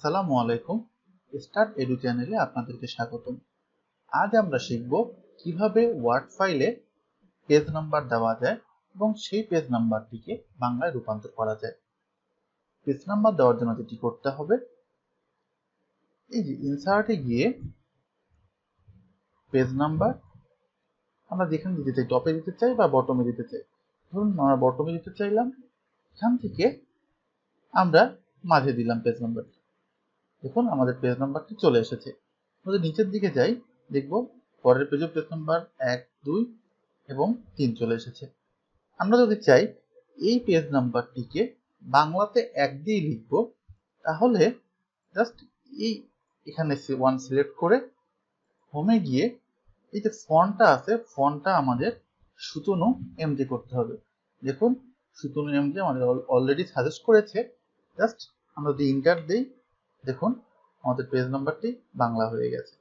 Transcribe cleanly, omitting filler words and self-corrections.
আসসালামু আলাইকুম। Start edu চ্যানেলে আপনাদেরকে স্বাগতম। আজ আমরা শিখব কিভাবে ওয়ার্ড ফাইলে পেজ নাম্বার দেওয়া যায় এবং সেই পেজ নাম্বারটিকে বাংলায় রূপান্তর করা যায়। পেজ নাম্বার দেওয়ার জন্য যেটি করতে হবে, এই যে ইনসার্টে গিয়ে পেজ নাম্বার আমরা যেখানে দিতে চাই, টপে দিতে চাই বা বটমে দিতে চাই। ধরুন আমরা বটমে দিতে চাইলাম, এখান থেকে আমরা মাঝে দিলাম পেজ নাম্বারটি। দেখুন আমাদের পেজ নাম্বারটি চলে এসেছে। যদি নিচের দিকে যাই, দেখব পরের পেজে পেজ নাম্বার 1, 2 এবং 3 চলে এসেছে। আমরা যদি চাই এই পেজ নাম্বারটিকে বাংলাতে 1 দিয়ে লিখব, তাহলে জাস্ট এখানে 1 সিলেক্ট করে হোমে গিয়ে এই যে ফন্টটা আছে, ফন্টটা আমাদের সুতনু এমজি করতে হবে। দেখুন সুতনু এমজি আমাদের অলরেডি সাজেস্ট করেছে। জাস্ট আমরা যদি ইন্টার দেই, দেখুন আমাদের পেজ নাম্বারটি বাংলা হয়ে গেছে।